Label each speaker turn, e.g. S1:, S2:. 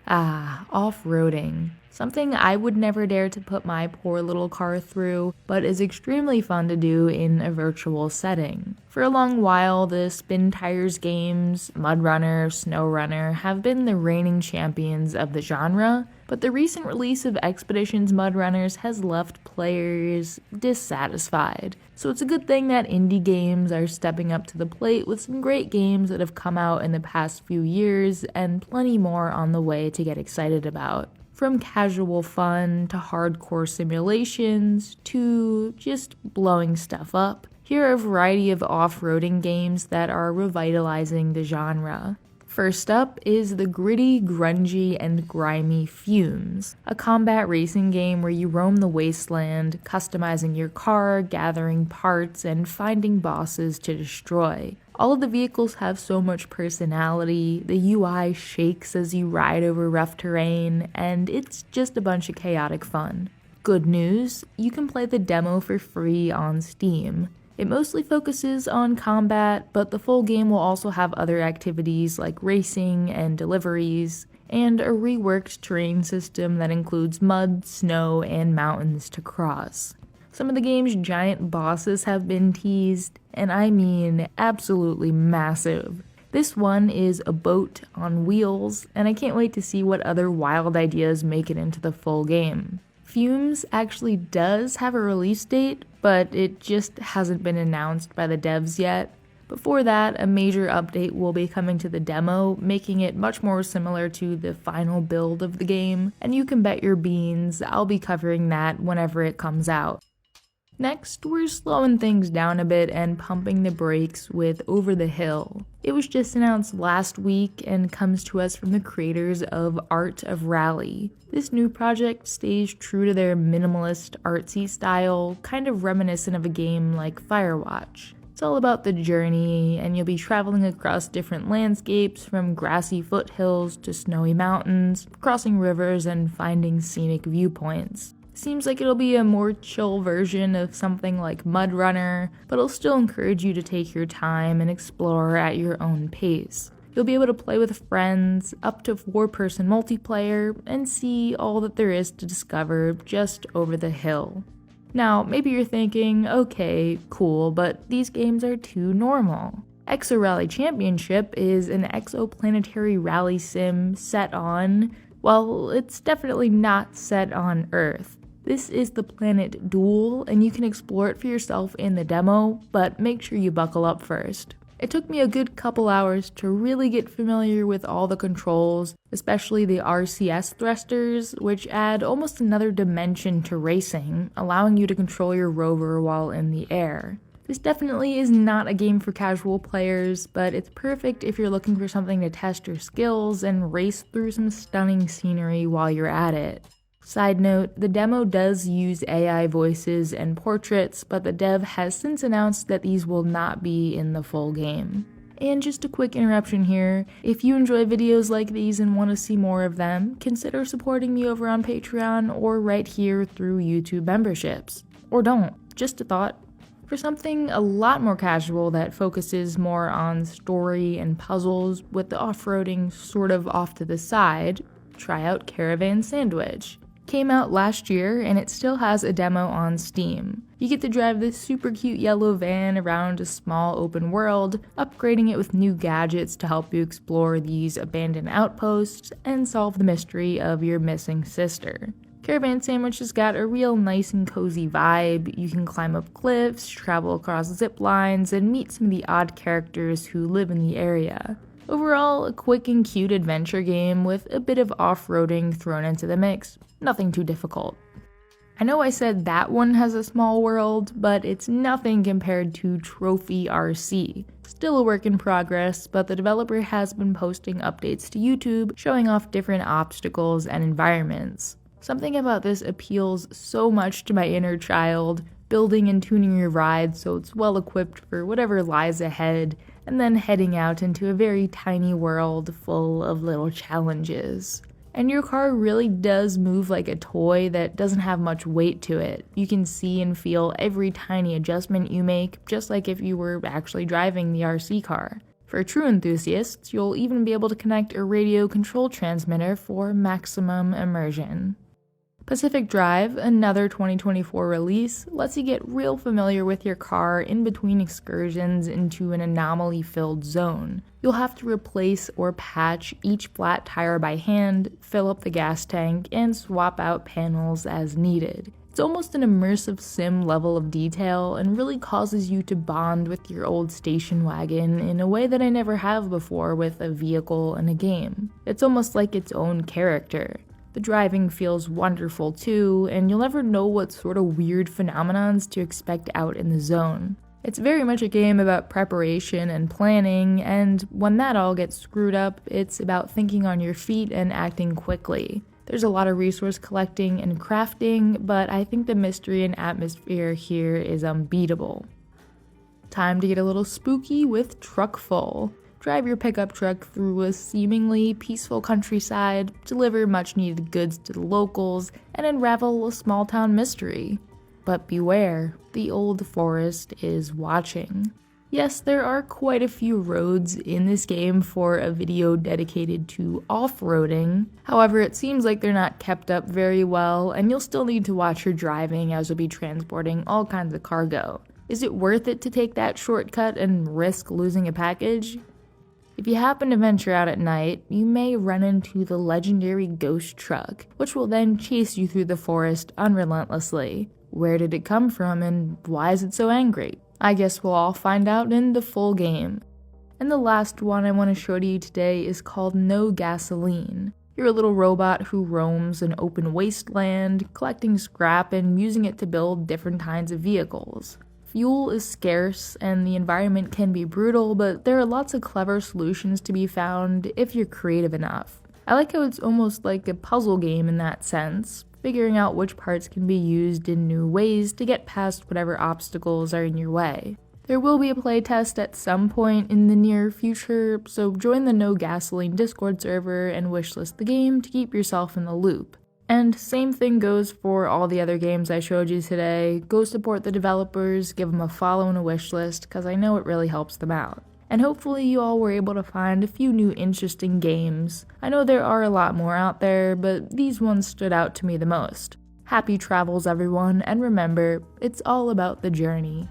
S1: Ah, off-roading. Something I would never dare to put my poor little car through, but is extremely fun to do in a virtual setting. For a long while, the Spin Tires games, Mudrunner, SnowRunner have been the reigning champions of the genre, but the recent release of Expeditions Mudrunners has left players dissatisfied. So it's a good thing that indie games are stepping up to the plate with some great games that have come out in the past few years and plenty more on the way to get excited about. From casual fun to hardcore simulations to just blowing stuff up, here are a variety of off-roading games that are revitalizing the genre. First up is the gritty, grungy, and grimy FUMES, a combat racing game where you roam the wasteland, customizing your car, gathering parts, and finding bosses to destroy. All of the vehicles have so much personality, the UI shakes as you ride over rough terrain, and it's just a bunch of chaotic fun. Good news, you can play the demo for free on Steam. It mostly focuses on combat, but the full game will also have other activities like racing and deliveries, and a reworked terrain system that includes mud, snow, and mountains to cross. Some of the game's giant bosses have been teased, and I mean absolutely massive. This one is a boat on wheels, and I can't wait to see what other wild ideas make it into the full game. FUMES actually does have a release date, but it just hasn't been announced by the devs yet. Before that, a major update will be coming to the demo, making it much more similar to the final build of the game, and you can bet your beans I'll be covering that whenever it comes out. Next, we're slowing things down a bit and pumping the brakes with Over the Hill. It was just announced last week and comes to us from the creators of Art of Rally. This new project stays true to their minimalist, artsy style, kind of reminiscent of a game like Firewatch. It's all about the journey, and you'll be traveling across different landscapes from grassy foothills to snowy mountains, crossing rivers and finding scenic viewpoints. Seems like it'll be a more chill version of something like Mudrunner, but it'll still encourage you to take your time and explore at your own pace. You'll be able to play with friends, up to 4-person multiplayer, and see all that there is to discover just over the hill. Now, maybe you're thinking, okay, cool, but these games are too normal. Exo Rally Championship is an exoplanetary rally sim set on, well, it's definitely not set on Earth. This is the planet Duel, and you can explore it for yourself in the demo, but make sure you buckle up first. It took me a good couple hours to really get familiar with all the controls, especially the RCS thrusters, which add almost another dimension to racing, allowing you to control your rover while in the air. This definitely is not a game for casual players, but it's perfect if you're looking for something to test your skills and race through some stunning scenery while you're at it. Side note, the demo does use AI voices and portraits, but the dev has since announced that these will not be in the full game. And just a quick interruption here, if you enjoy videos like these and want to see more of them, consider supporting me over on Patreon or right here through YouTube memberships. Or don't, just a thought. For something a lot more casual that focuses more on story and puzzles with the off-roading sort of off to the side, try out Caravan SandWitch. Came out last year and it still has a demo on Steam. You get to drive this super cute yellow van around a small open world, upgrading it with new gadgets to help you explore these abandoned outposts and solve the mystery of your missing sister. Caravan SandWitch has got a real nice and cozy vibe. You can climb up cliffs, travel across zip lines, and meet some of the odd characters who live in the area. Overall, a quick and cute adventure game with a bit of off-roading thrown into the mix. Nothing too difficult. I know I said that one has a small world, but it's nothing compared to TrophyRC. Still a work in progress, but the developer has been posting updates to YouTube showing off different obstacles and environments. Something about this appeals so much to my inner child, building and tuning your ride so it's well equipped for whatever lies ahead, and then heading out into a very tiny world full of little challenges. And your car really does move like a toy that doesn't have much weight to it. You can see and feel every tiny adjustment you make, just like if you were actually driving the RC car. For true enthusiasts, you'll even be able to connect a radio control transmitter for maximum immersion. Pacific Drive, another 2024 release, lets you get real familiar with your car in between excursions into an anomaly-filled zone. You'll have to replace or patch each flat tire by hand, fill up the gas tank, and swap out panels as needed. It's almost an immersive sim level of detail and really causes you to bond with your old station wagon in a way that I never have before with a vehicle in a game. It's almost like its own character. The driving feels wonderful too, and you'll never know what sort of weird phenomenons to expect out in the zone. It's very much a game about preparation and planning, and when that all gets screwed up, it's about thinking on your feet and acting quickly. There's a lot of resource collecting and crafting, but I think the mystery and atmosphere here is unbeatable. Time to get a little spooky with Truckful. Drive your pickup truck through a seemingly peaceful countryside, deliver much-needed goods to the locals, and unravel a small-town mystery. But beware, the old forest is watching. Yes, there are quite a few roads in this game for a video dedicated to off-roading. However, it seems like they're not kept up very well, and you'll still need to watch your driving as you'll be transporting all kinds of cargo. Is it worth it to take that shortcut and risk losing a package? If you happen to venture out at night, you may run into the legendary ghost truck, which will then chase you through the forest unrelentlessly. Where did it come from and why is it so angry? I guess we'll all find out in the full game. And the last one I want to show to you today is called No Gasoline. You're a little robot who roams an open wasteland, collecting scrap and using it to build different kinds of vehicles. Fuel is scarce and the environment can be brutal, but there are lots of clever solutions to be found if you're creative enough. I like how it's almost like a puzzle game in that sense, figuring out which parts can be used in new ways to get past whatever obstacles are in your way. There will be a playtest at some point in the near future, so join the No Gasoline Discord server and wishlist the game to keep yourself in the loop. And same thing goes for all the other games I showed you today. Go support the developers, give them a follow and a wishlist, because I know it really helps them out. And hopefully you all were able to find a few new interesting games. I know there are a lot more out there, but these ones stood out to me the most. Happy travels everyone, and remember, it's all about the journey.